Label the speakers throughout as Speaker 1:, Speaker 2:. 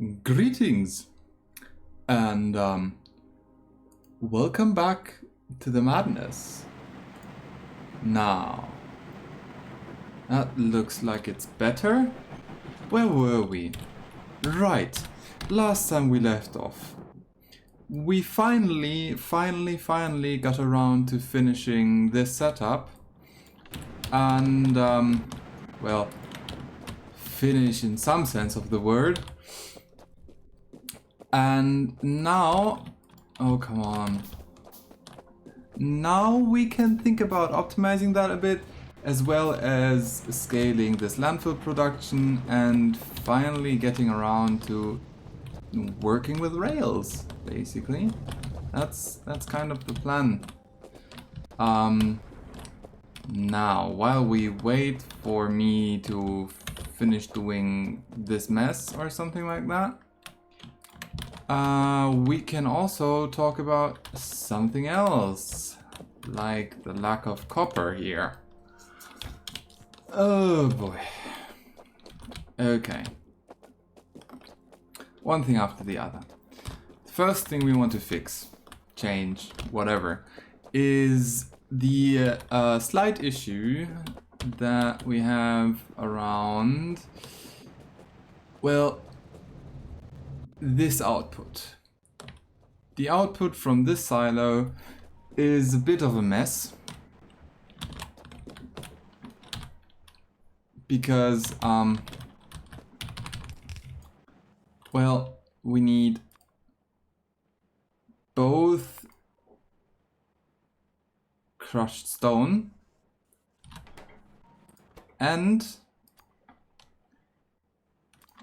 Speaker 1: Greetings and welcome back to the madness. Now, that looks like it's better. Where were we? Right, last time we left off, we finally got around to finishing this setup and, well, finish in some sense of the word. And now, oh come on, now we can think about optimizing that a bit, as well as scaling this landfill production and finally getting around to working with rails, basically. That's kind of the plan. Now, while we wait for me to finish doing this mess or something like that, we can also talk about something else, like the lack of copper here. Oh boy. Okay. One thing after the other. First thing we want to fix, change, whatever, is the slight issue that we have around, well, this output. The output from this silo is a bit of a mess because well, we need both crushed stone and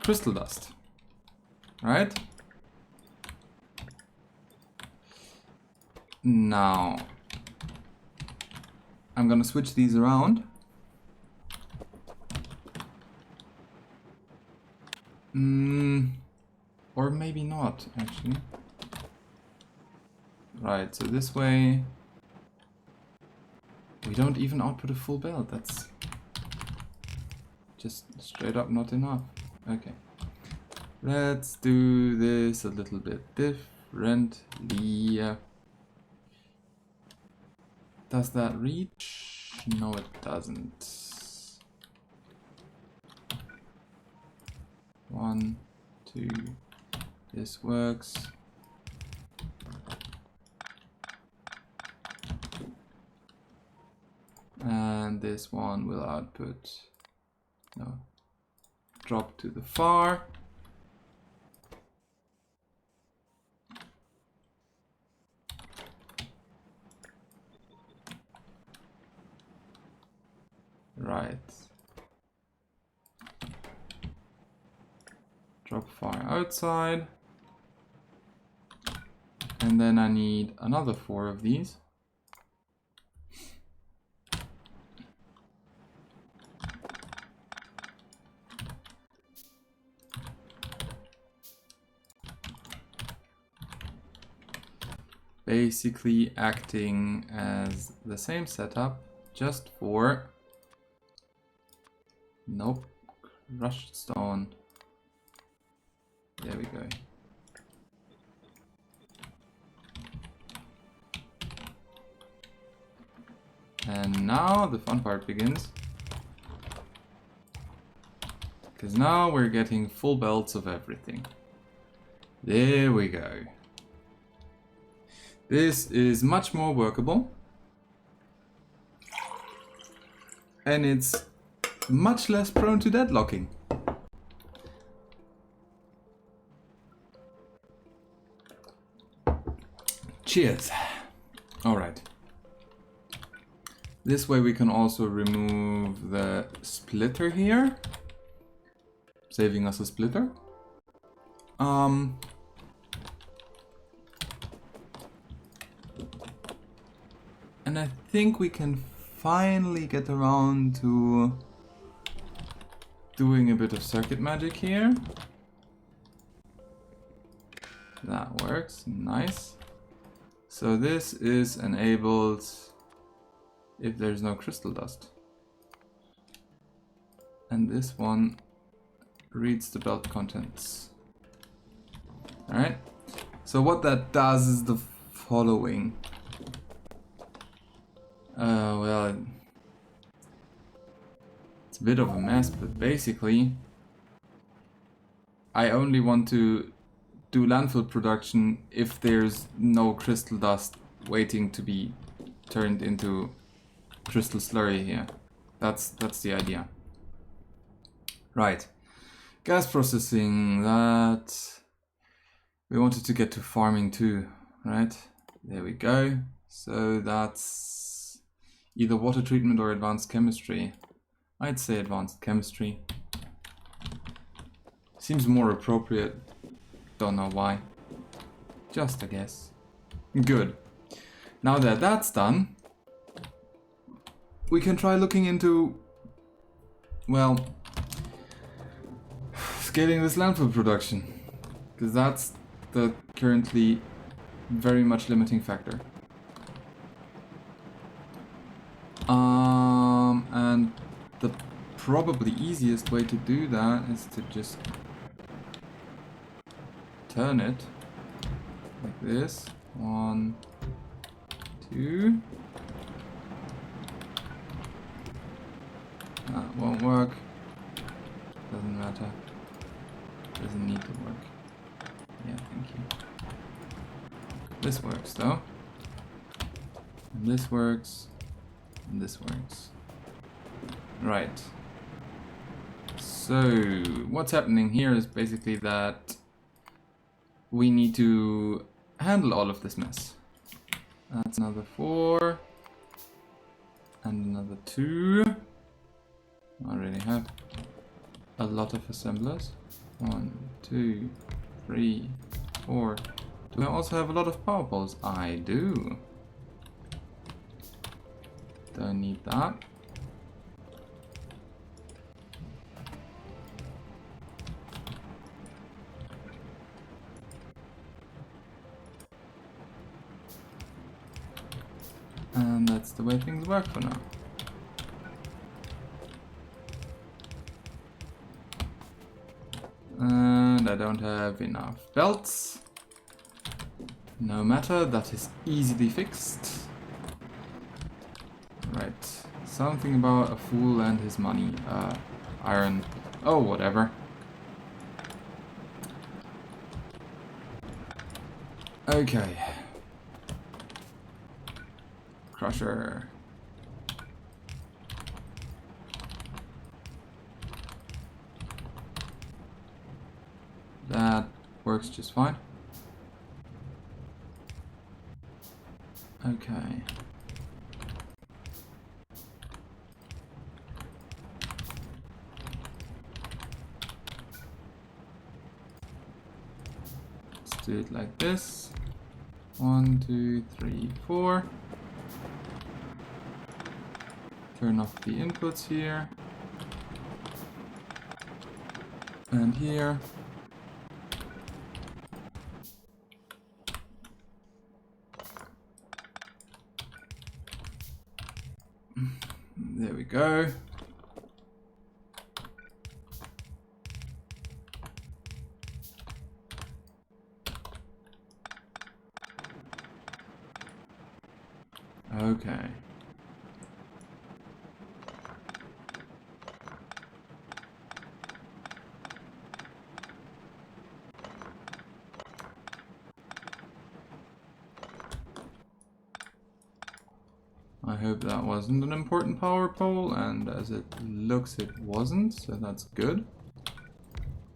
Speaker 1: crystal dust. Right? Now, I'm gonna switch these around. Or maybe not, actually. Right, so this way we don't even output a full belt. That's just straight up not enough. Okay. Let's do this a little bit differently. Does that reach? No, it doesn't. 1, 2. This works. And this one will output. No. Drop to the far. Right. Drop far outside. And then I need another 4 of these. Basically acting as the same setup, just for, nope, crushed stone. There we go. And now the fun part begins. Because now we're getting full belts of everything. There we go. This is much more workable. And it's much less prone to deadlocking. Cheers. Alright. This way we can also remove the splitter here, saving us a splitter. And I think we can finally get around to doing a bit of circuit magic here. That works, nice. So this is enabled if there's no crystal dust. And this one reads the belt contents. Alright, so what that does is the following. Well, it's a bit of a mess, but basically I only want to do landfill production if there's no crystal dust waiting to be turned into crystal slurry here. That's the idea. Right. Gas processing, that we wanted to get to farming too, right? There we go. So that's either water treatment or advanced chemistry. I'd say advanced chemistry. Seems more appropriate. Don't know why. Just a guess. Good. Now that that's done, we can try looking into, well, scaling this landfill production. Because that's the currently very much limiting factor. And the probably easiest way to do that is to just turn it like this. 1, 2. That won't work. Doesn't matter. Doesn't need to work. Yeah, thank you. This works though. And this works. And this works. Right. So, what's happening here is basically that we need to handle all of this mess. That's another 4. And another 2. I already have a lot of assemblers. 1, 2, 3, 4. Do I also have a lot of power poles? I do. Don't need that. And that's the way things work for now. And I don't have enough belts. No matter, that is easily fixed. Right. Something about a fool and his money. Iron. Oh, whatever. Okay. Crusher. That works just fine. Okay. Let's do it like this. 1, 2, 3, 4. Turn off the inputs here. And here. There we go. Okay. I hope that wasn't an important power pole, and as it looks it wasn't, so that's good.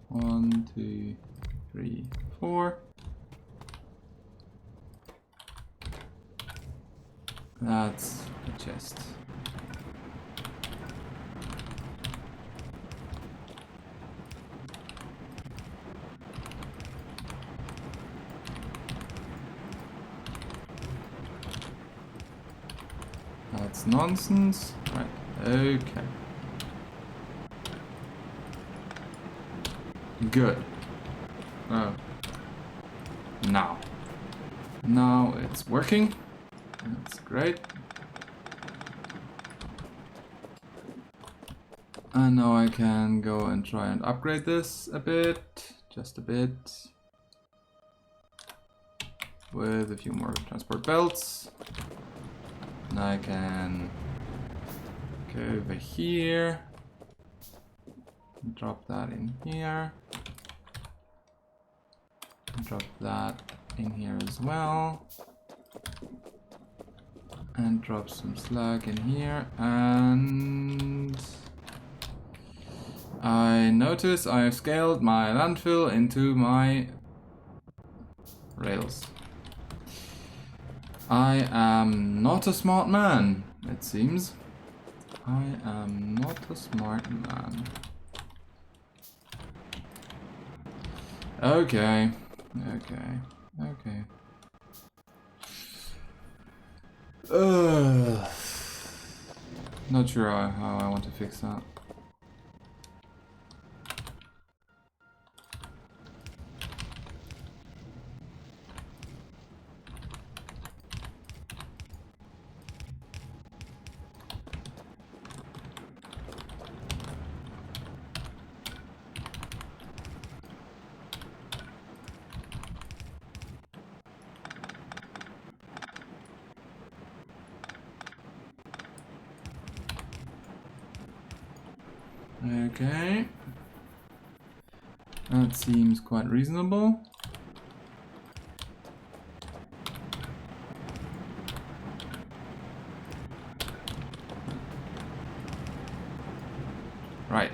Speaker 1: 1, 2, 3, 4. That's a chest. That's nonsense. Right, okay. Good. Oh. Now. Now it's working. That's great. And now I can go and try and upgrade this a bit. Just a bit. with a few more transport belts. And I can go over here, drop that in here, drop that in here as well, and drop some slag in here. And I notice I have scaled my landfill into my rails. I am not a smart man, it seems. I am not a smart man. Okay. Not sure how I want to fix that. Okay. That seems quite reasonable. Right.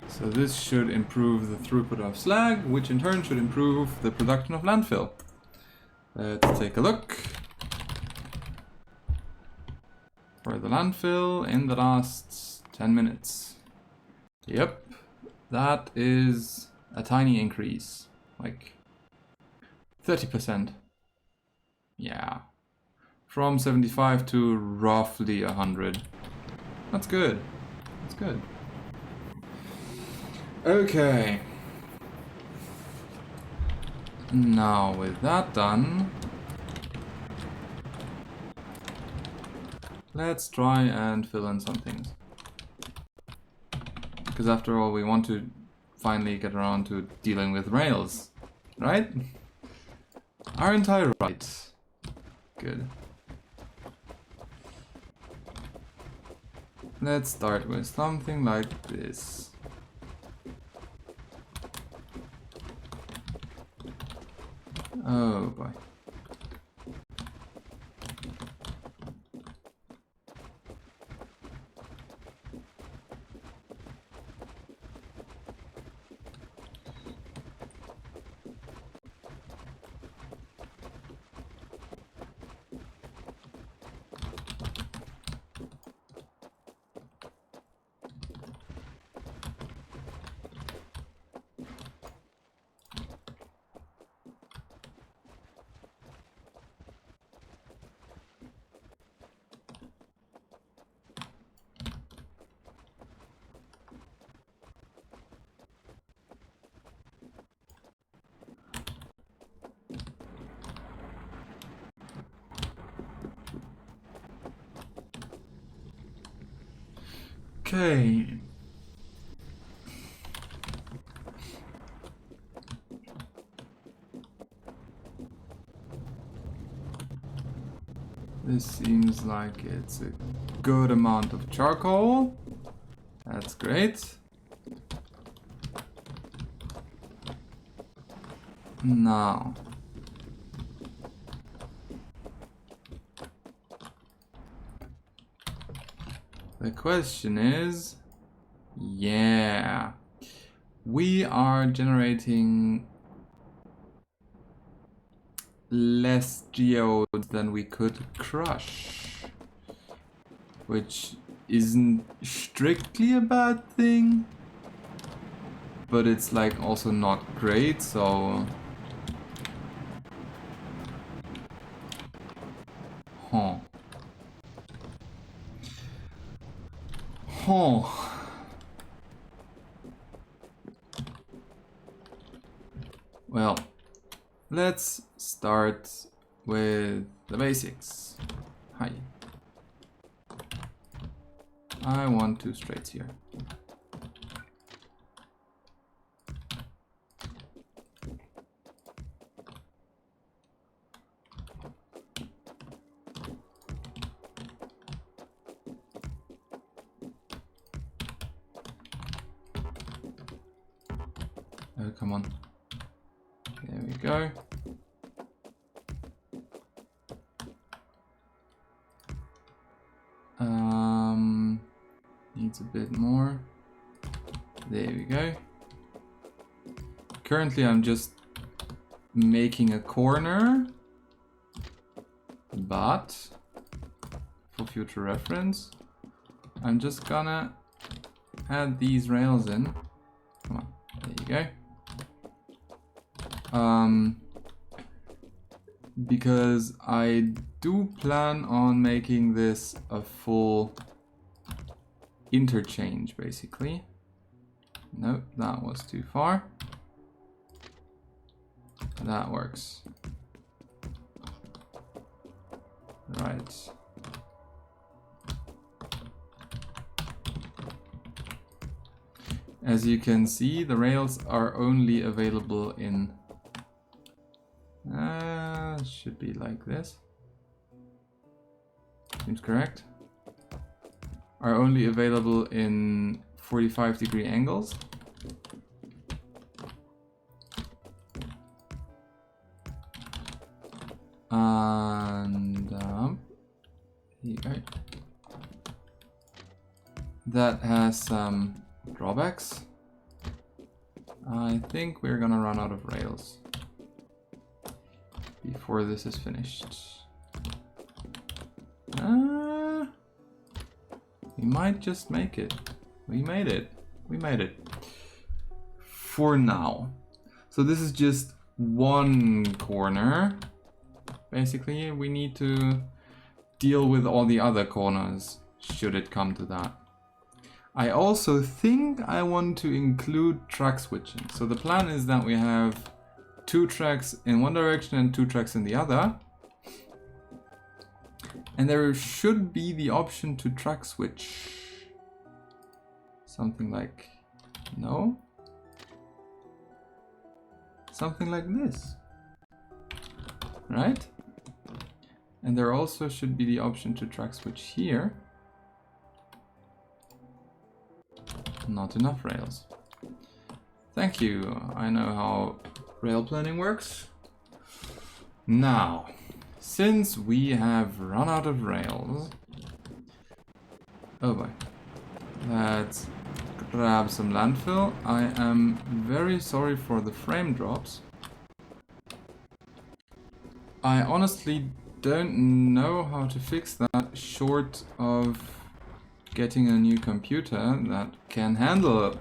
Speaker 1: So this should improve the throughput of slag, which in turn should improve the production of landfill. Let's take a look. For the landfill in the last 10 minutes. Yep, that is a tiny increase, like 30%. Yeah, from 75 to roughly 100. That's good. That's good. Okay. Now with that done, let's try and fill in some things. Because after all, we want to finally get around to dealing with rails, right? Aren't I right? Good. Let's start with something like this. Oh boy. Okay. This seems like it's a good amount of charcoal. That's great. Now, the question is, yeah, we are generating less geodes than we could crush, which isn't strictly a bad thing, but it's like also not great, so well, let's start with the basics. Hi. I want 2 straights here. Oh, come on. There we go. Needs a bit more. There we go. Currently I'm just making a corner, but for future reference, I'm just gonna add these rails in. Come on, there you go. Because I do plan on making this a full interchange, basically. Nope, that was too far. That works. Right. As you can see, the rails are only available in... should be like this. Seems correct. Are only available in 45-degree angles. And here you go. That has some drawbacks. I think we're gonna run out of rails before this is finished. We might just make it. We made it. We made it. For now. So this is just one corner. Basically, we need to deal with all the other corners, should it come to that. I also think I want to include track switching. So the plan is that we have 2 tracks in one direction and 2 tracks in the other. And there should be the option to track switch. Something like... no? Something like this. Right? And there also should be the option to track switch here. Not enough rails. Thank you. I know how rail planning works. Now, since we have run out of rails... oh boy. Let's grab some landfill. I am very sorry for the frame drops. I honestly don't know how to fix that short of getting a new computer that can handle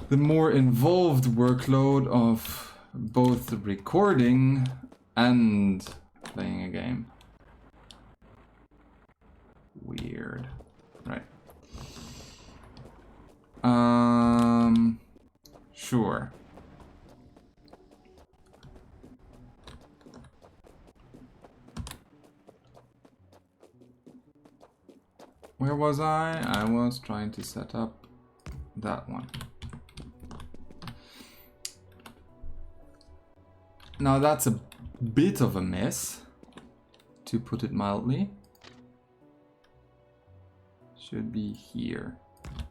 Speaker 1: the more involved workload of both recording and playing a game. Weird. Right. Sure. Where was I? I was trying to set up that one. Now that's a bit of a mess, to put it mildly. Should be here.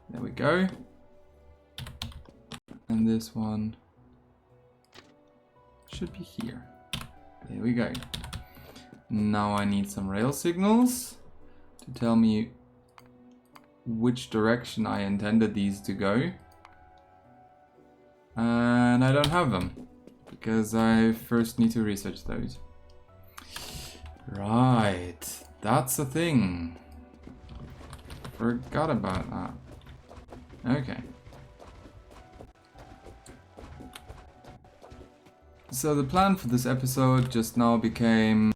Speaker 1: There we go. And this one should be here. There we go. Now I need some rail signals to tell me which direction I intended these to go. And I don't have them, because I first need to research those. Right, that's a thing. Forgot about that. Okay. So the plan for this episode just now became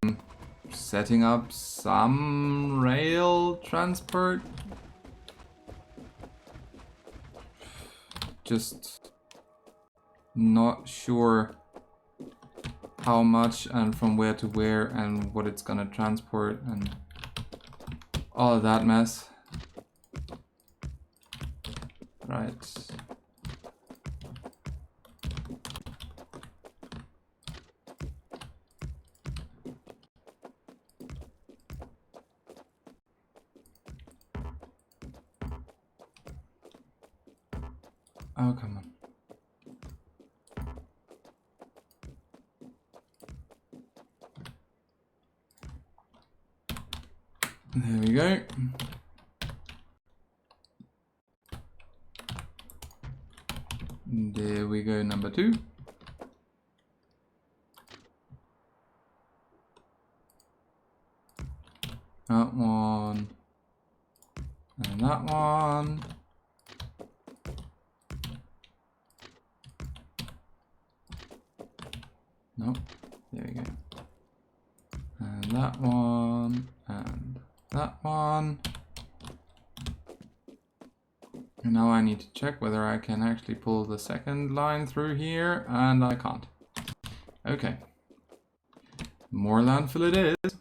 Speaker 1: setting up some rail transport. Just not sure how much and from where to where and what it's gonna transport and all of that mess. Right. Oh, come on. There we go. There we go, number 2. That one. And that one. Nope. There we go. And that one. And that one. And now I need to check whether I can actually pull the second line through here, and I can't. Okay. More landfill it is.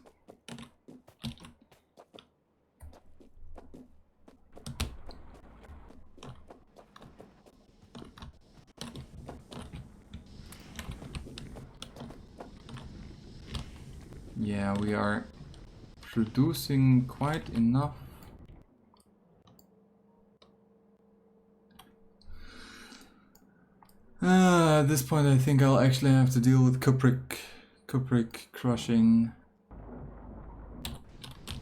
Speaker 1: Yeah, we are producing quite enough. At this point I think I'll actually have to deal with cupric crushing.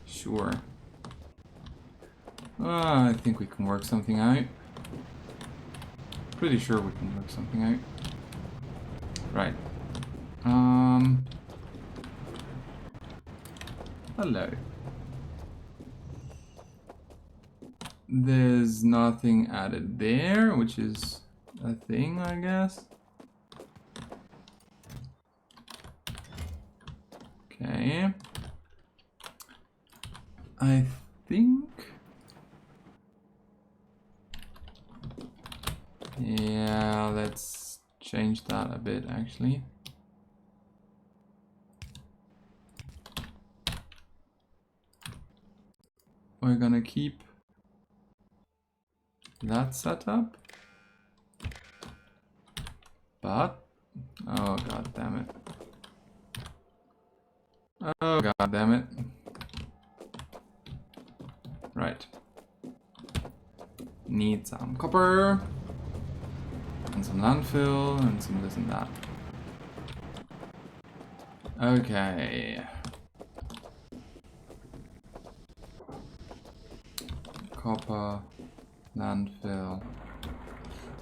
Speaker 1: Sure. I think we can work something out. Pretty sure we can work something out. Right. Hello. There's nothing added there, which is a thing, I guess. Okay. I think... yeah, let's change that a bit, actually. We're gonna keep that setup. But... oh, god damn it. Oh, god damn it. Right. Need some copper. And some landfill, and some this and that. Okay. Copper, landfill.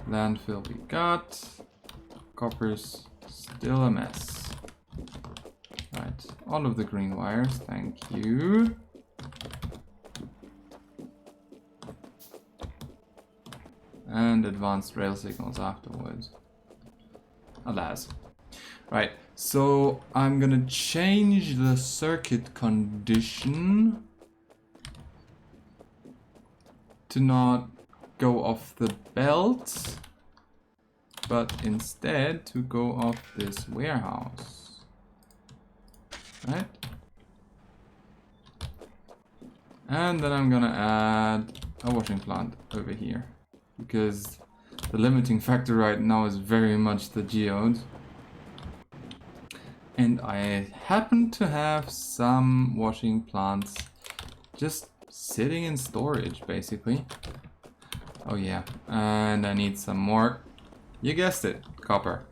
Speaker 1: Landfill we got. Copper's still a mess. Right, all of the green wires, thank you. And advanced rail signals afterwards. Alas. Right, so I'm gonna change the circuit condition to not go off the belt, but instead to go off this warehouse. Right? And then I'm gonna add a washing plant over here, because the limiting factor right now is very much the geodes. And I happen to have some washing plants just sitting in storage, basically. Oh yeah, and I need some more. You guessed it, copper.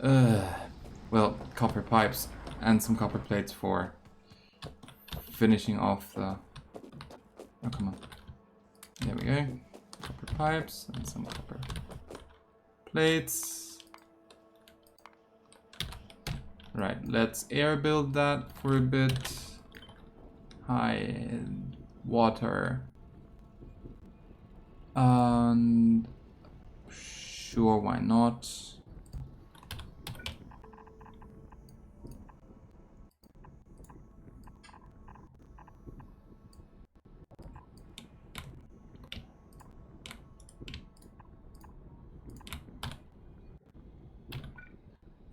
Speaker 1: Well, copper pipes and some copper plates for finishing off the... oh, come on. There we go. Copper pipes and some copper plates. Right, let's air build that for a bit. High water. And sure, why not?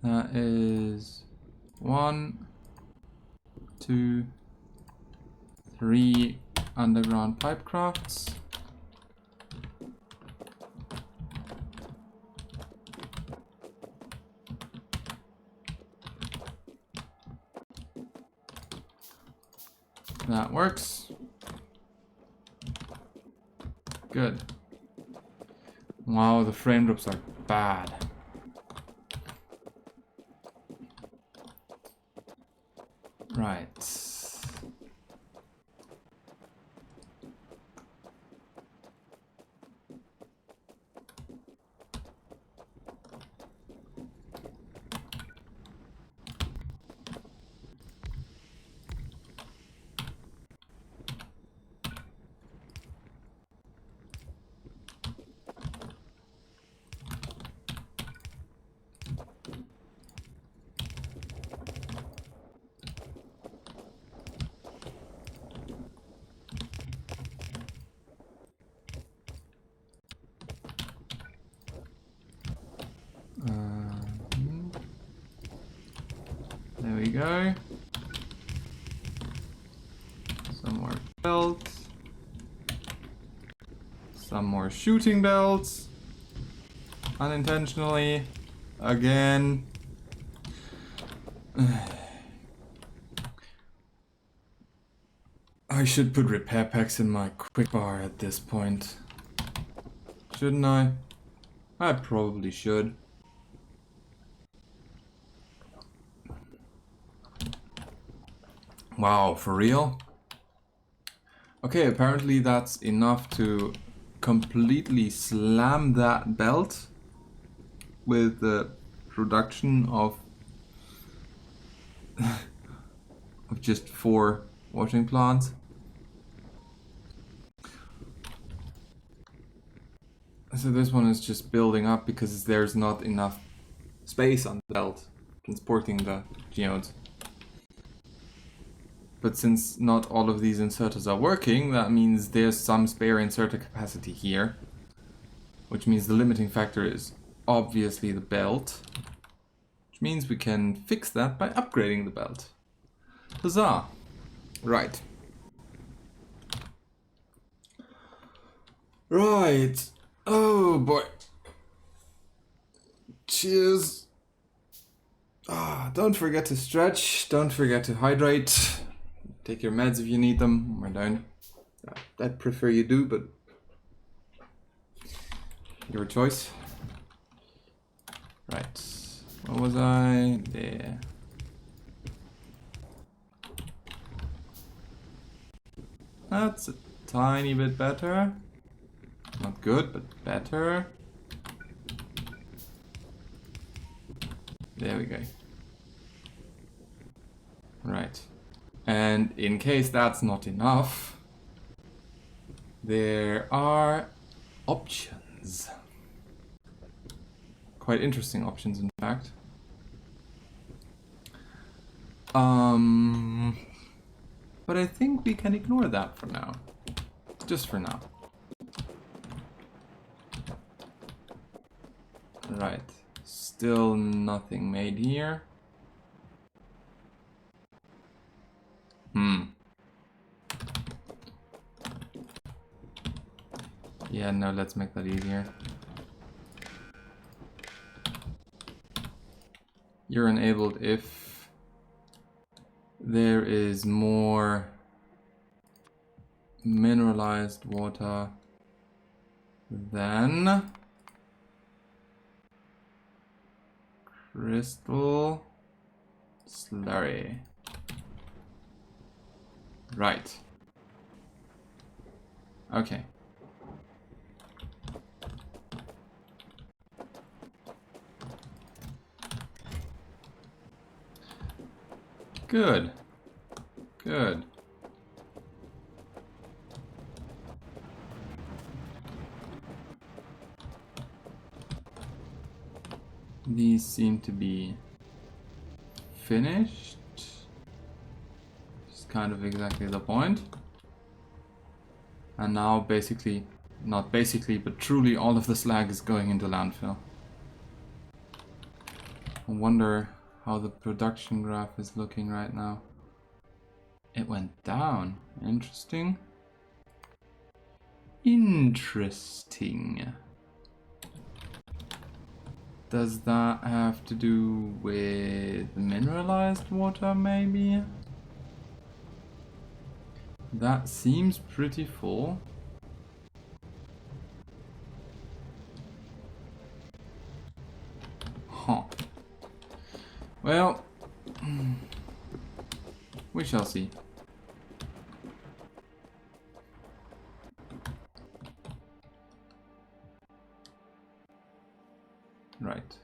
Speaker 1: That is 1, 2, 3 underground pipe crafts. That works. Good. Wow, the frame drops are bad. Right. we go. Some more belts. Some more shooting belts. Unintentionally. Again. I should put repair packs in my quick bar at this point. Shouldn't I? I probably should. Wow, for real? Okay, apparently that's enough to completely slam that belt with the production of of just 4 washing plants. So this one is just building up because there's not enough space on the belt transporting the geodes. But since not all of these inserters are working, that means there's some spare inserter capacity here. Which means the limiting factor is obviously the belt. Which means we can fix that by upgrading the belt. Huzzah! Right. Right. Oh boy. Cheers. Don't forget to stretch. Don't forget to hydrate. Take your meds if you need them, or don't. I'd prefer you do, but your choice. Right. What was I? There. That's a tiny bit better. Not good, but better. There we go. Right. And in case that's not enough, there are options. Quite interesting options, in fact. But I think we can ignore that for now. Just for now. Right. Still nothing made here. Yeah, no, let's make that easier. You're enabled if there is more mineralized water than crystal slurry. Right. Okay. Good. Good. These seem to be finished. Just kind of exactly the point. And now basically, not basically, but truly all of the slag is going into landfill. I wonder how the production graph is looking right now. It went down. Interesting. Interesting. Does that have to do with mineralized water, maybe? That seems pretty full. Huh. Well, we shall see. Right.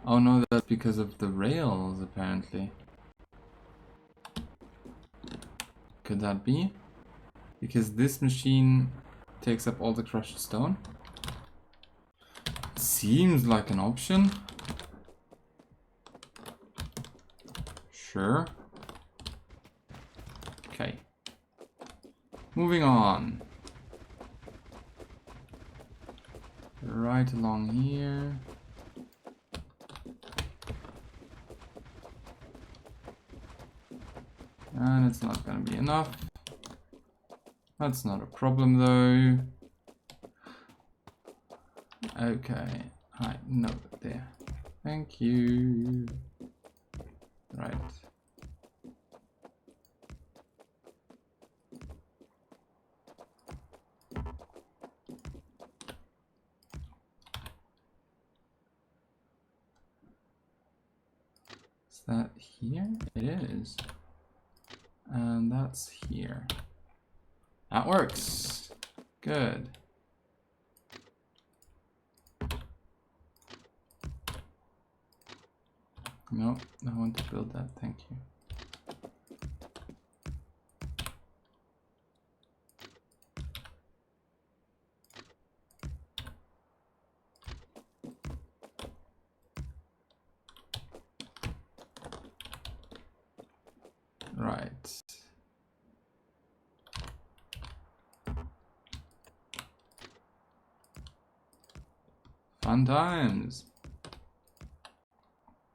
Speaker 1: Oh no, that's because of the rails, apparently. Could that be? Because this machine takes up all the crushed stone? Seems like an option. Sure. Okay. Moving on. Right along here. That's not gonna be enough. That's not a problem though. Okay, hi, no, there. Thank you. Right. Is that here? It is. And that's here. That works. Good. No, I want to build that, thank you. Right. Fun times.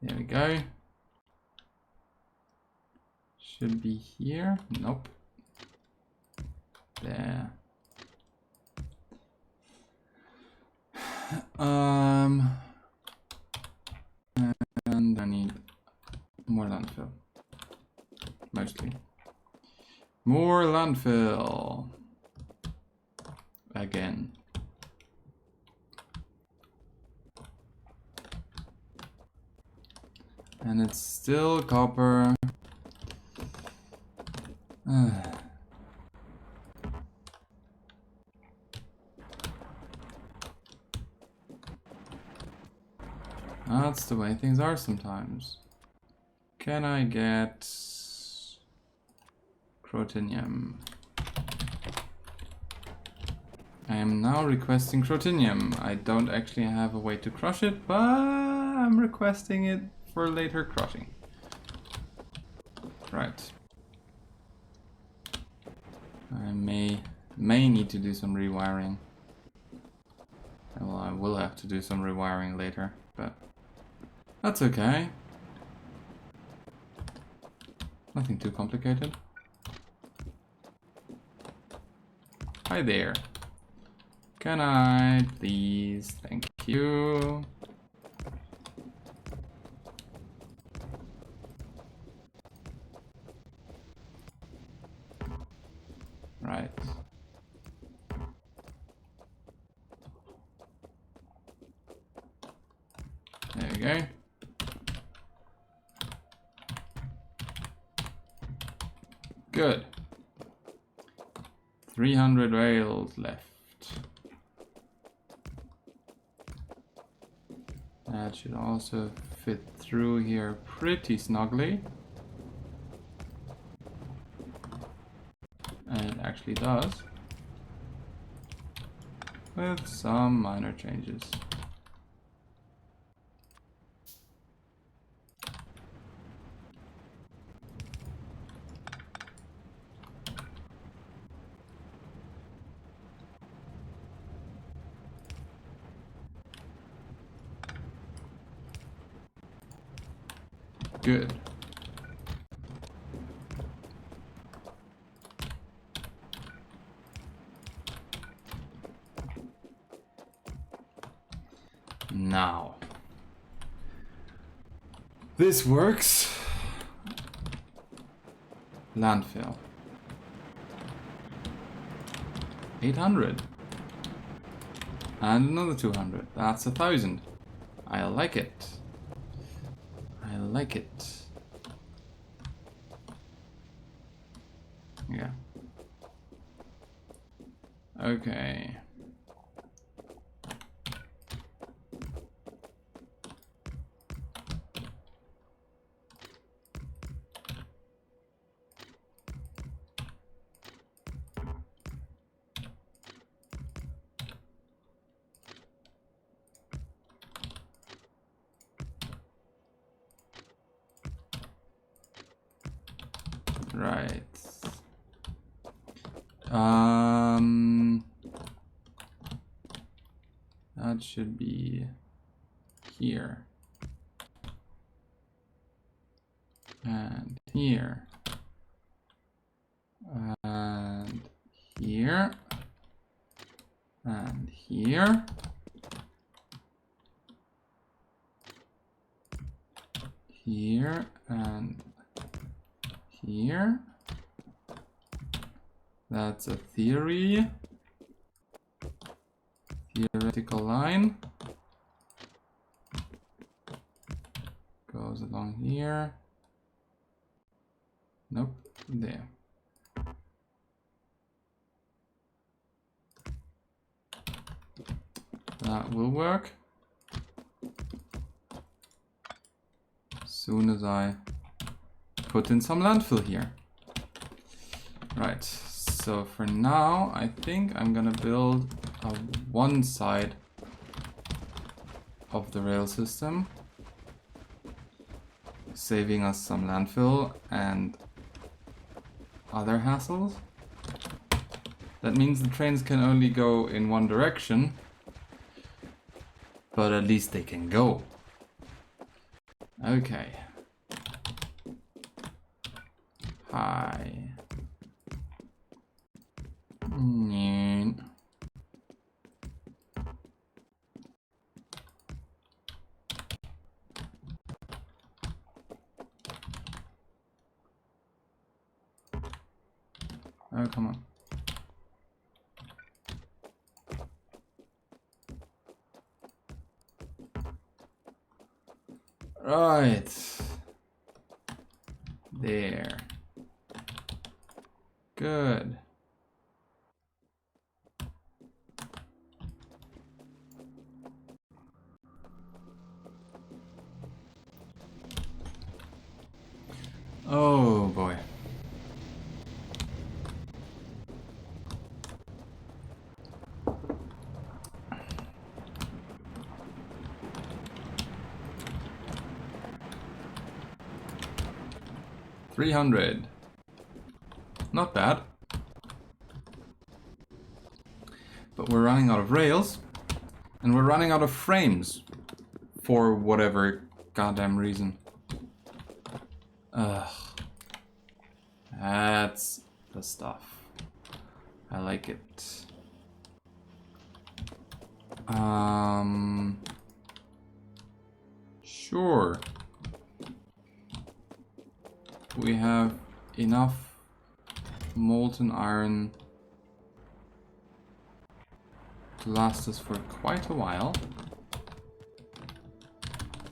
Speaker 1: There we go. Should be here. Nope. There. And I need more landfill. Mostly. More landfill. Again. And it's still copper. That's the way things are sometimes. Can I get Crotinium? I am now requesting Crotinium. I don't actually have a way to crush it, but I'm requesting it for later crushing. Right. I may need to do some rewiring. Well, I will have to do some rewiring later, but that's okay. Nothing too complicated. Hi there. Can I please? Thank you. Right. There we go. Good. 300 rails left. That should also fit through here pretty snugly. And it actually does. With some minor changes. Good. Now, this works. Landfill. 800. And another 200. That's 1,000. I like it. I like it. Yeah. Okay. Right. That should be here. And here. And here. And here. Here and here. That's a theoretical line. Goes along here. Nope, there. That will work. As soon as I put in some landfill here. Right, so for now, I think I'm gonna build one side of the rail system, saving us some landfill and other hassles. That means the trains can only go in one direction, but at least they can go. Okay. Hi. Oh, come on. Right. There. Good. Oh boy. $300. Not bad. But we're running out of rails. And we're running out of frames. For whatever goddamn reason. Ugh. That's the stuff. I like it. Sure. We have enough molten iron to last us for quite a while.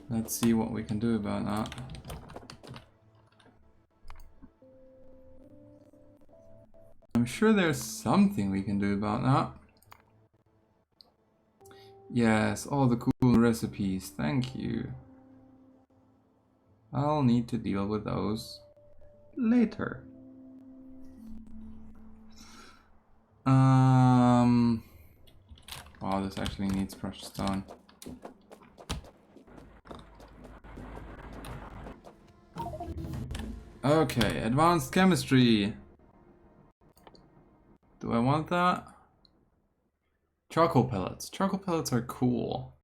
Speaker 1: Let's see what we can do about that. I'm sure there's something we can do about that. Yes, all the cool recipes, thank you. I'll need to deal with those later. Wow, this actually needs crushed stone. Okay, advanced chemistry. Do I want that? Charcoal pellets. Charcoal pellets are cool.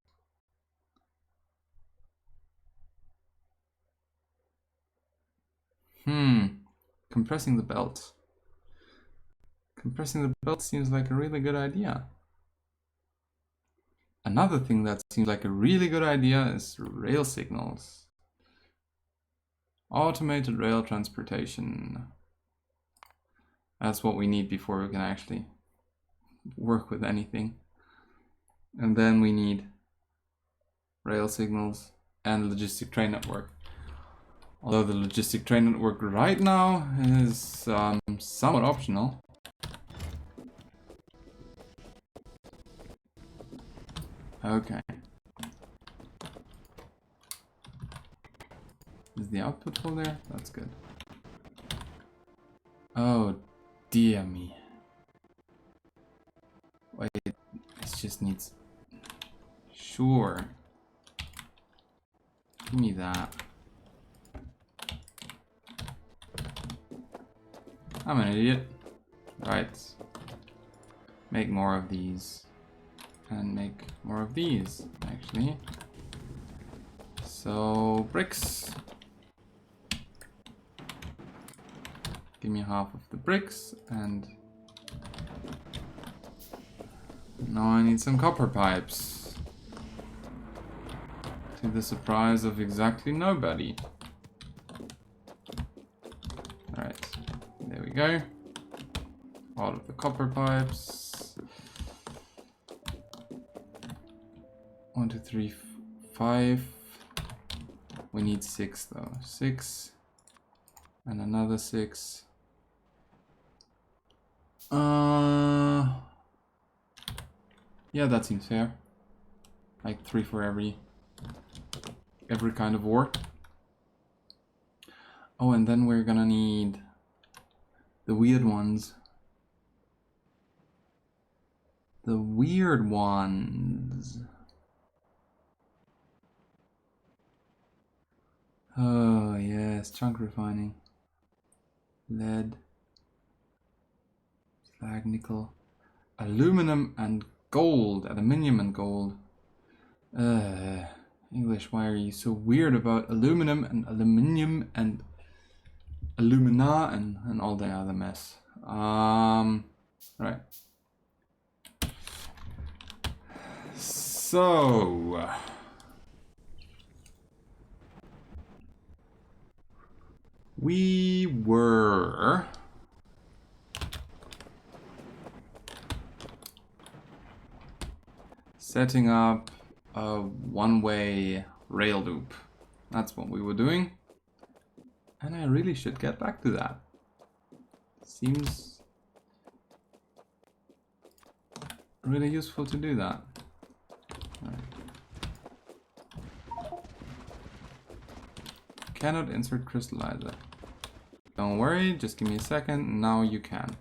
Speaker 1: Compressing the belt. Compressing the belt seems like a really good idea. Another thing that seems like a really good idea is rail signals. Automated rail transportation. That's what we need before we can actually work with anything. And then we need rail signals and logistic train network. Although the logistic train network right now is somewhat optional. Okay. Is the output full there? That's good. Oh, dear me. Wait, it just needs... Sure. Give me that. I'm an idiot. Right. Make more of these. And make more of these, actually. So, bricks. give me half of the bricks, and now I need some copper pipes. To the surprise of exactly nobody. Alright, there we go. All of the copper pipes. 1, 2, 3, 5. We need 6 though. 6. And another 6. Yeah, that seems fair. Like 3 for every kind of ore. Oh, and then we're gonna need the weird ones. The weird ones. Oh, yes, chunk refining. Lead. Slag, nickel. Aluminum and gold. Aluminium and gold. English, why are you so weird about aluminum and aluminium and alumina and all the other mess? Right. So we were setting up a one-way rail loop. That's what we were doing. And I really should get back to that. Seems really useful to do that. Right. Cannot insert crystallizer. Don't worry, just give me a second. Now you can.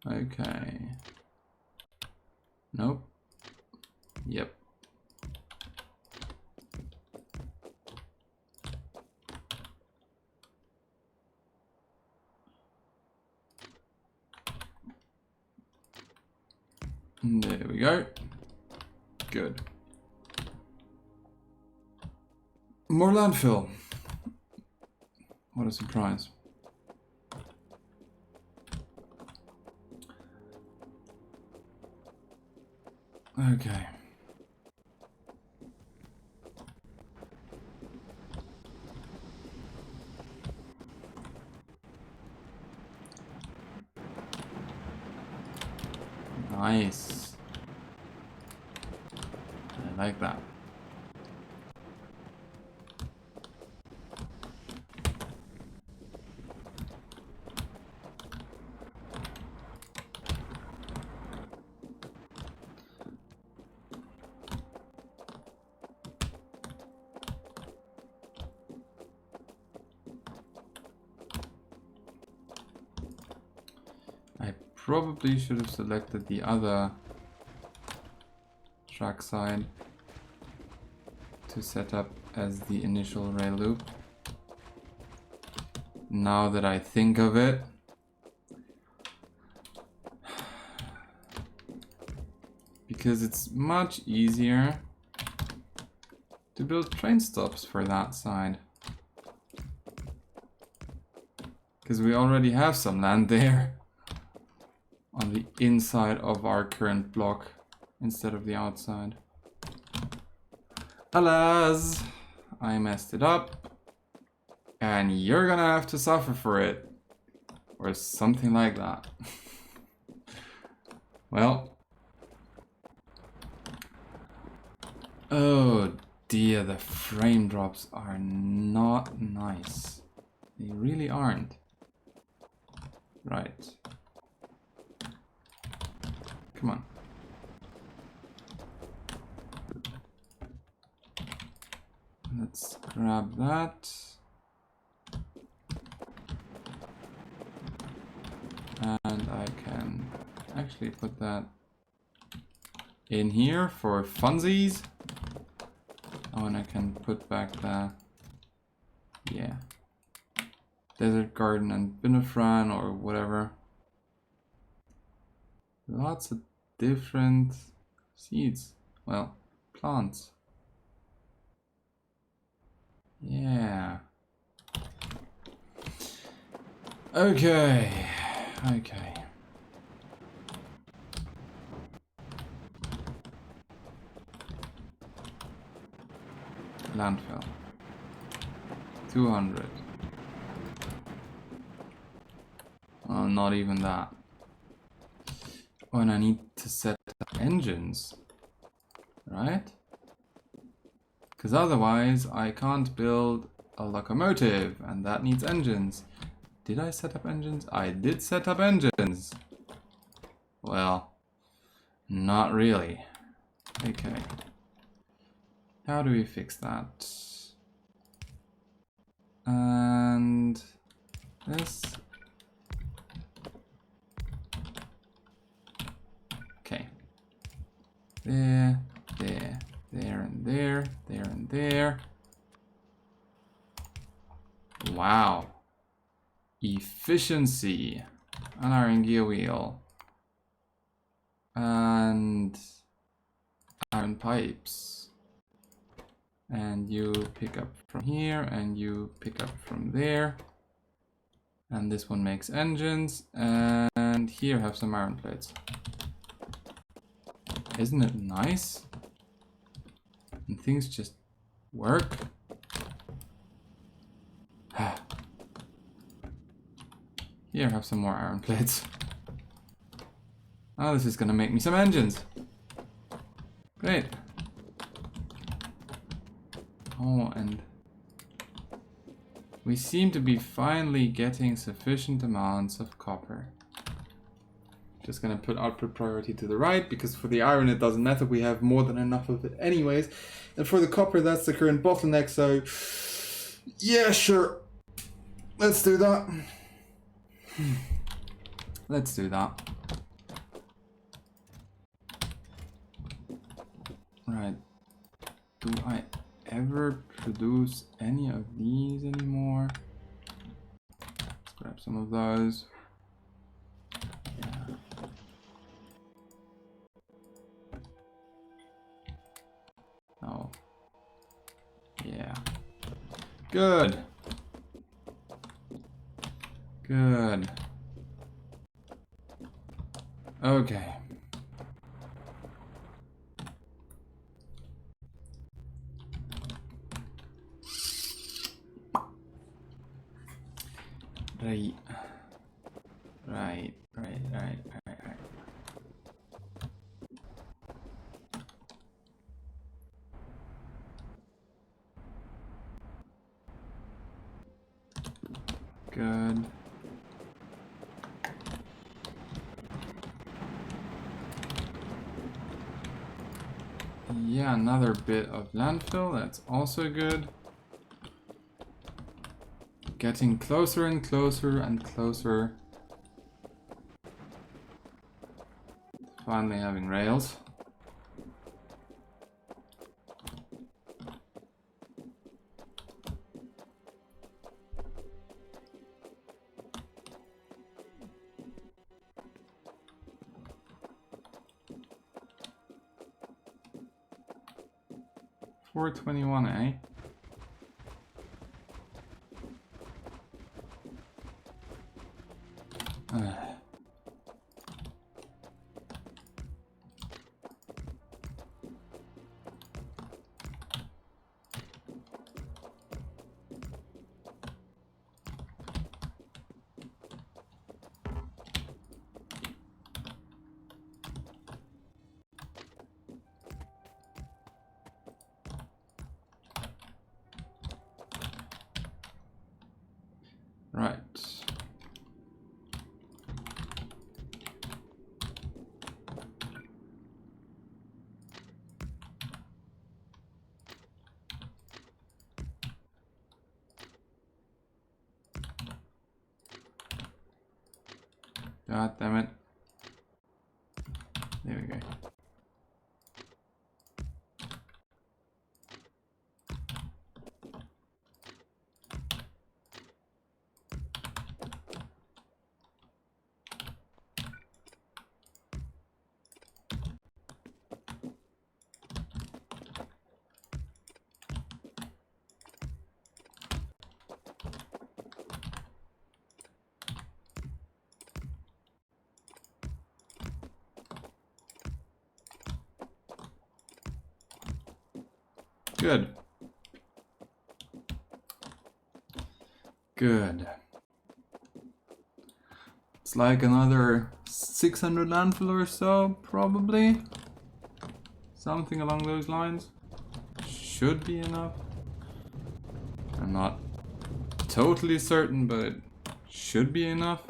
Speaker 1: Okay. Nope. Yep. There we go. Good. More landfill. What a surprise. Okay. Nice. I like that. Probably should have selected the other track side to set up as the initial rail loop. Now that I think of it, because it's much easier to build train stops for that side. Because we already have some land there. On the inside of our current block instead of the outside. Alas, I messed it up and you're gonna have to suffer for it or something like that. Well, oh dear, the frame drops are not nice. They really aren't. Right. Come on. Let's grab that. And I can actually put that in here for funsies. Oh, and I can put back the Yeah. Desert garden and binifran or whatever. Lots of different seeds. Well, plants. Yeah. Okay. Okay. Landfill. 200. Oh, not even that. Oh, and I need to set up engines. Right? Because otherwise I can't build a locomotive, and that needs engines. Did I set up engines? I did set up engines. Well, not really. Okay. How do we fix that? And this. Okay. There, there, there and there, there and there. Wow. Efficiency. An iron gear wheel. And iron pipes. And you pick up from here and you pick up from there. And this one makes engines. And here have some iron plates. Isn't it nice? And things just work. Here, have some more iron plates. Oh, this is gonna make me some engines. Great. Oh, and we seem to be finally getting sufficient amounts of copper. Just gonna put output priority to the right, because for the iron it doesn't matter, we have more than enough of it anyways. And for the copper, that's the current bottleneck, so yeah, sure. Let's do that. Let's do that. Right. Do I ever produce any of these anymore? Let's grab some of those. Yeah. Oh. Yeah. Good. Good. Okay. Right. Right. Good. Yeah, another bit of landfill, that's also good. Getting closer and closer and closer. Finally having rails. $421, eh? Right. God damn it. There we go. Good. Good. It's like another 600 landfill or so, probably. Something along those lines. Should be enough. I'm not totally certain, but it should be enough.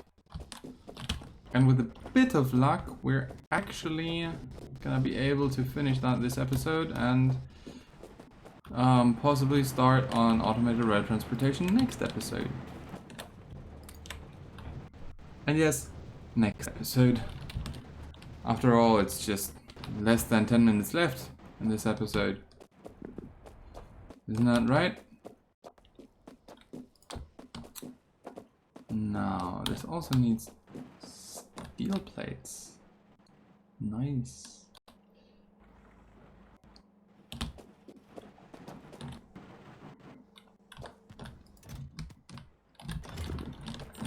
Speaker 1: And with a bit of luck, we're actually gonna be able to finish that this episode and possibly start on automated rail transportation next episode. And yes, next episode. After all, it's just less than 10 minutes left in this episode. Isn't that right? No, this also needs steel plates. Nice.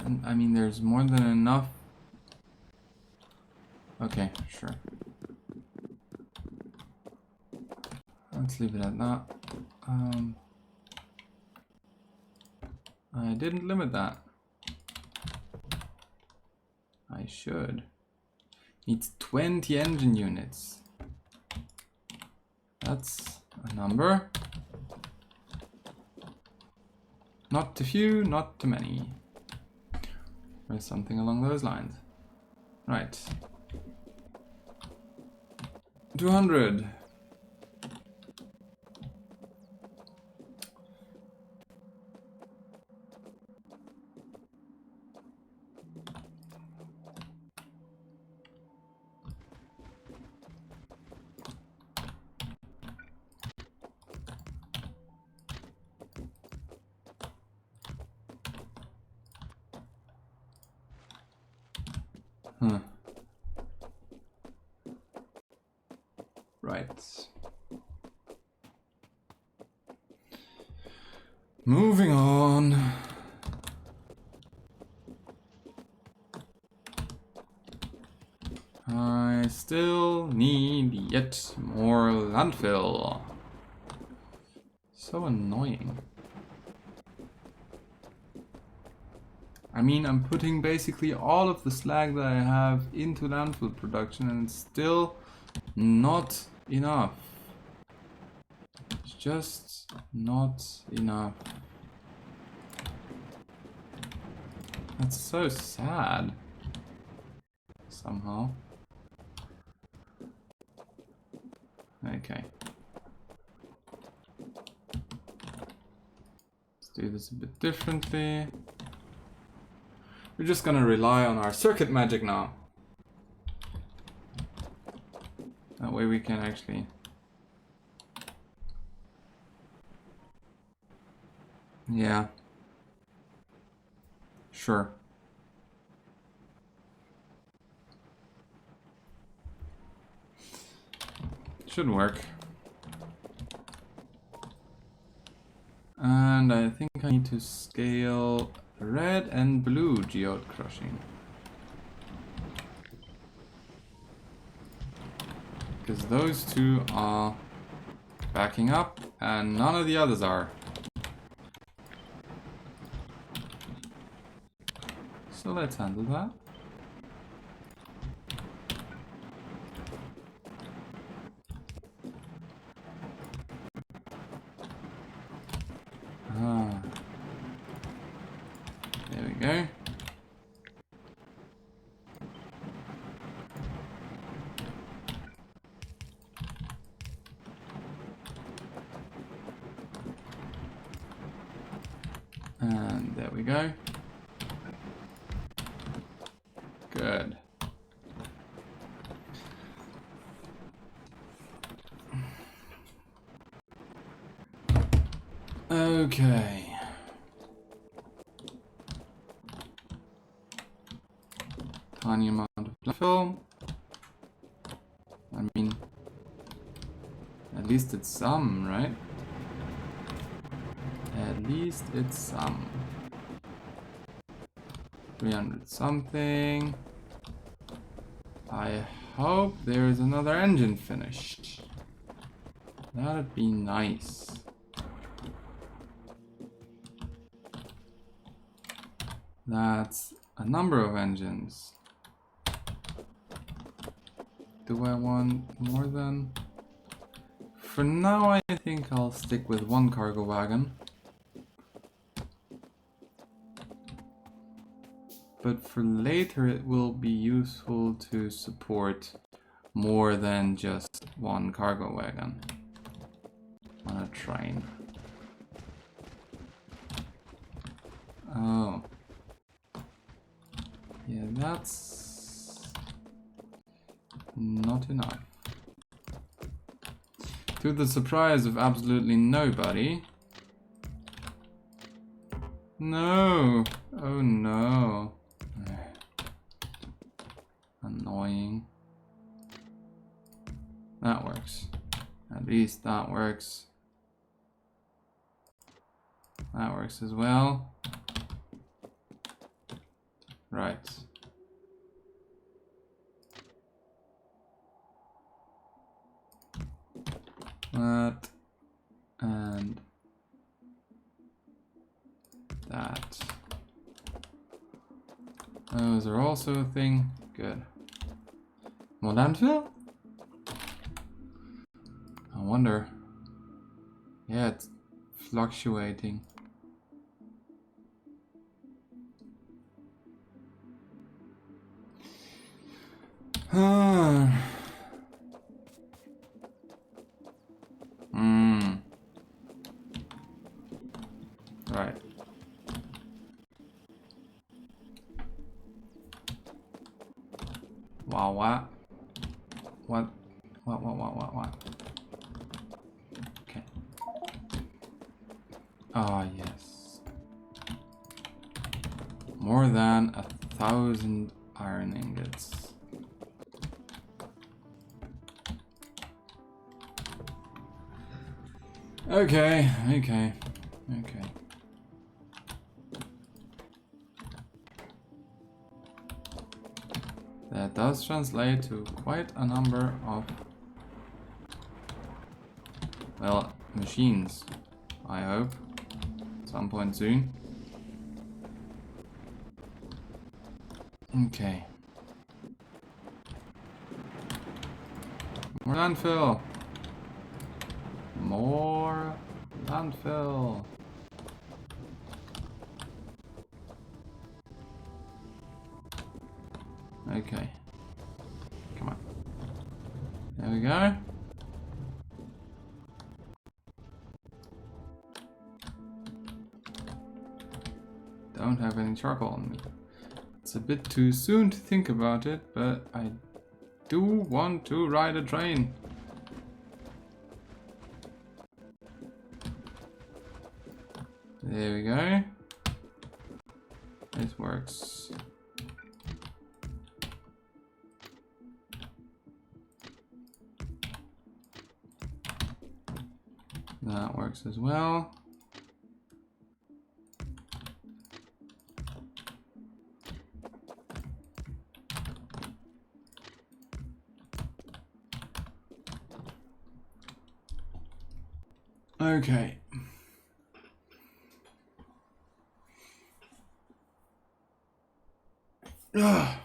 Speaker 1: And, I mean, there's more than enough. Okay, sure. Let's leave it at that. I didn't limit that. I should. Needs 20 engine units. That's a number. Not too few, not too many. Or something along those lines. Right. 200. Right. Moving on. I still need yet more landfill. So annoying. I mean, I'm putting basically all of the slag that I have into landfill production and it's still not enough. It's just not enough. That's so sad. Somehow. Okay. Let's do this a bit differently. We're just gonna rely on our circuit magic now. That way we can actually... Yeah. Sure. Should work. And I think I need to scale red and blue geode crushing. Because those two are backing up and none of the others are. So let's handle that. There we go. And there we go. Good. Okay. Tiny amount of film. I mean, at least it's some, right? At least it's some. 300 something. I hope there is another engine finished. That'd be nice. That's a number of engines. Do I want more than? For now, I think I'll stick with one cargo wagon. But for later, it will be useful to support more than just one cargo wagon on a train. Oh. Yeah, that's not enough. To the surprise of absolutely nobody. No! Oh no. Annoying. That works. At least that works. That works as well. Right. That and that. Those are also a thing. Good. More landfill? I wonder. Yeah, it's fluctuating. Right. Wow, what? What? Okay. Ah, yes. More than 1,000 iron ingots. Okay. That does translate to quite a number of, well, machines, I hope, at some point soon. Okay. More landfill. More landfill. Okay. Come on. There we go. Don't have any charcoal on me. It's a bit too soon to think about it, but I do want to ride a train. There we go. It works. That works as well. Okay. Ugh.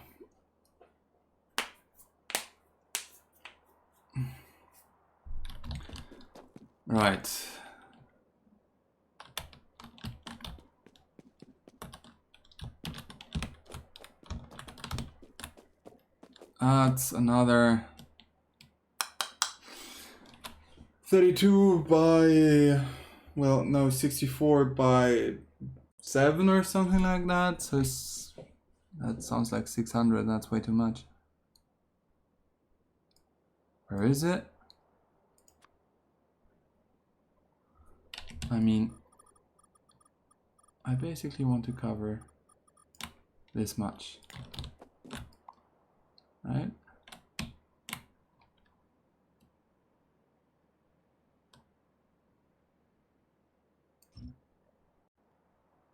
Speaker 1: Right. That's another 32 by, well, no, 64 by 7 or something like that. So that sounds like 600. That's way too much. Where is it? I mean, I basically want to cover this much, right?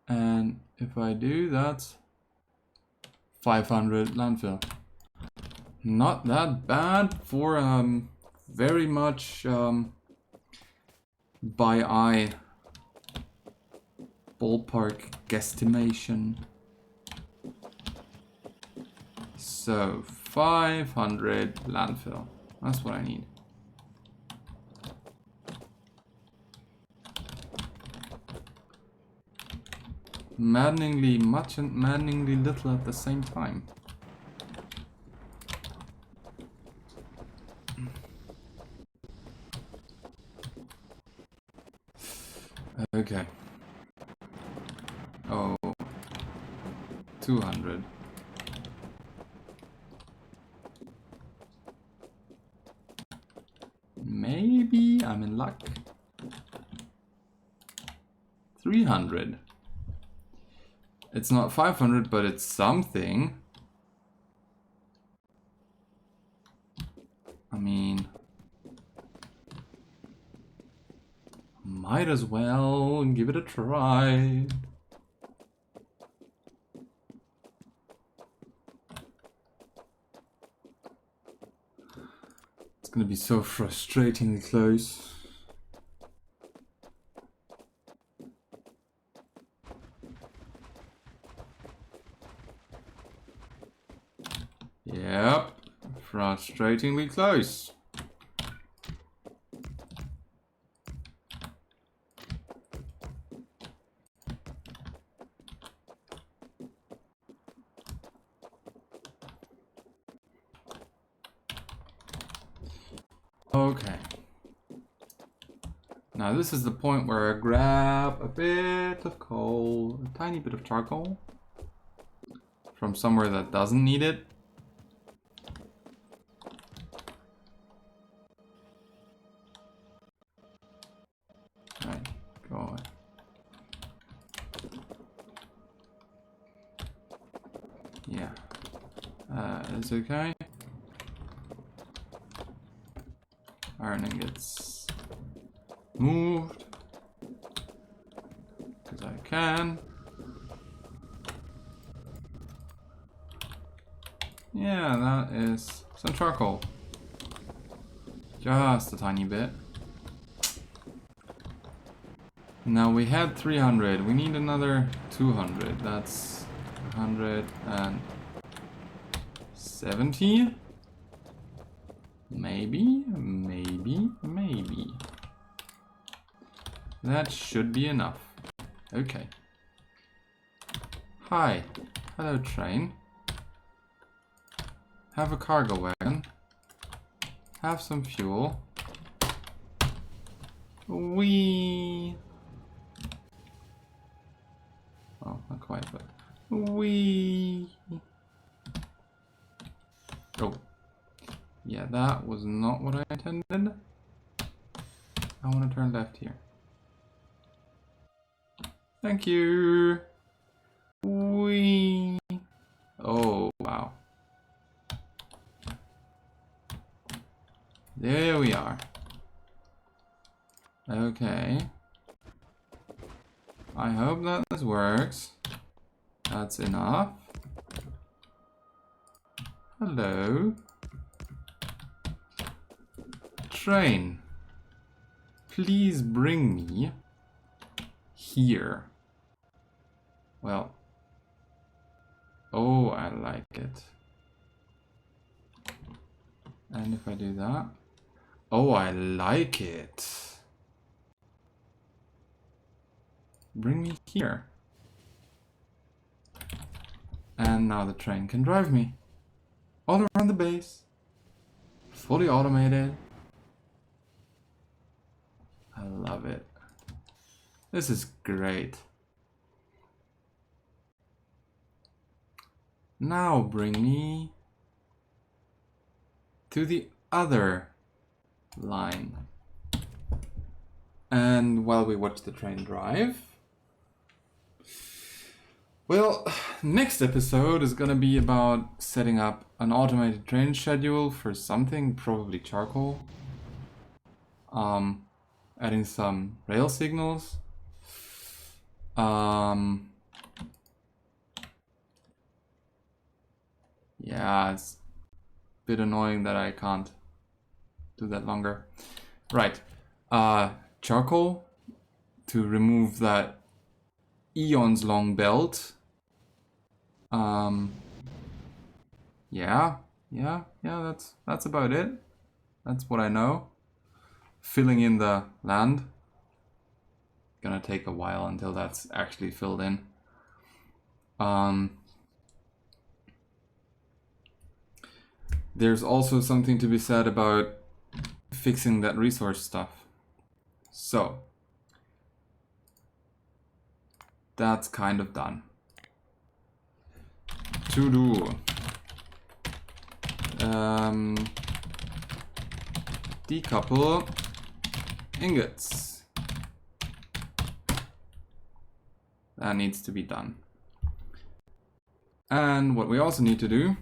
Speaker 1: And if I do, that's 500 landfill. Not that bad for very much by eye ballpark guesstimation. So 500 landfill. That's what I need. Maddeningly much and maddeningly little at the same time. Okay. Oh. 200. Maybe I'm in luck. 300. It's not 500, but it's something. I mean, might as well give it a try. It's gonna be so frustratingly close. Yep, frustratingly close. Okay. Now this is the point where I grab a bit of coal, a tiny bit of charcoal from somewhere that doesn't need it. Right, go away. Yeah, it's okay. Iron ingots moved because I can. Yeah, that is some charcoal. Just a tiny bit. Now we had 300. We need another 200. That's 170. Maybe. That should be enough. Okay. Hi. Hello, train. Have a cargo wagon. Have some fuel. Wee. Oh, not quite, but wee. Oh. Yeah, that was not what I intended. I want to turn left here. Thank you. Wee. Oh, wow. There we are. Okay. I hope that this works. That's enough. Hello. Train. Please bring me here. Well. Oh, I like it. And if I do that. Oh, I like it. Bring me here. And now the train can drive me all around the base. Fully automated. I love it. This is great. Now bring me to the other line. And while we watch the train drive, well, next episode is gonna be about setting up an automated train schedule for something, probably charcoal. Adding some rail signals. Yeah, it's a bit annoying that I can't do that longer. Right. Charcoal to remove that eons long belt. Yeah, that's about it. That's what I know. Filling in the land. Gonna take a while until that's actually filled in. There's also something to be said about fixing that resource stuff. So, that's kind of done. To do. Decouple ingots. That needs to be done. And what we also need to do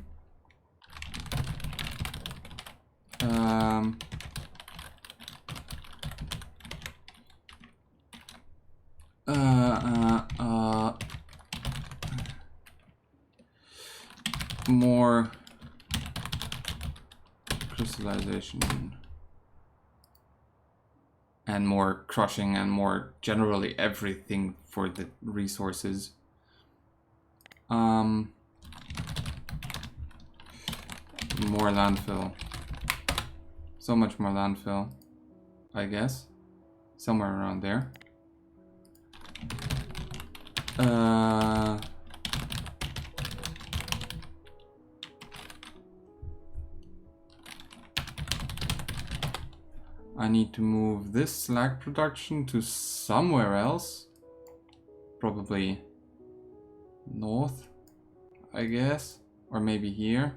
Speaker 1: more crystallization and more crushing and more generally everything for the resources. More landfill. So much more landfill, I guess. Somewhere around there. I need to move this slag production to somewhere else. Probably north, I guess. Or maybe here.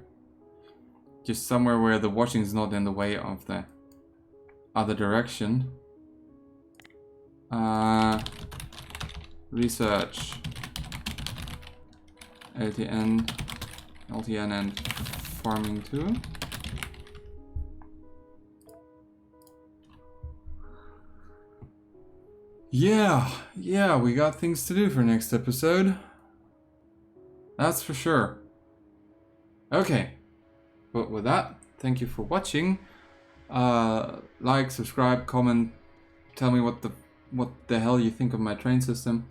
Speaker 1: Just somewhere where the washing is not in the way of the other direction. Research. LTN and farming too. Yeah, we got things to do for next episode. That's for sure. Okay, but with that, thank you for watching. Like, subscribe, comment, tell me what the hell you think of my train system.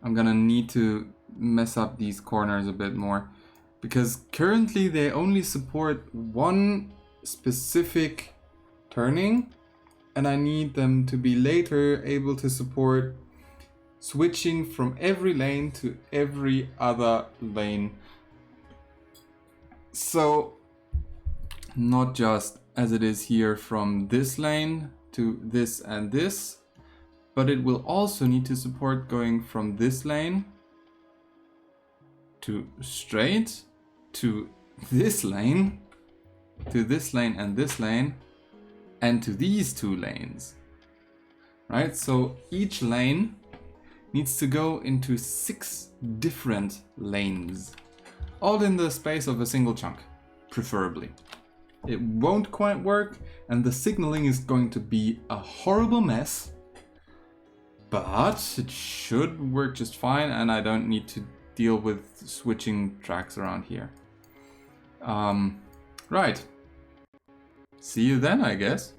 Speaker 1: I'm gonna need to mess up these corners a bit more, because currently they only support one specific turning, and I need them to be later able to support switching from every lane to every other lane. So not just as it is here from this lane to this and this, but it will also need to support going from this lane to straight to this lane and this lane and to these two lanes, right? So each lane needs to go into 6 different lanes, all in the space of a single chunk, preferably. It won't quite work, and the signaling is going to be a horrible mess, but it should work just fine, and I don't need to deal with switching tracks around here. Right. See you then, I guess.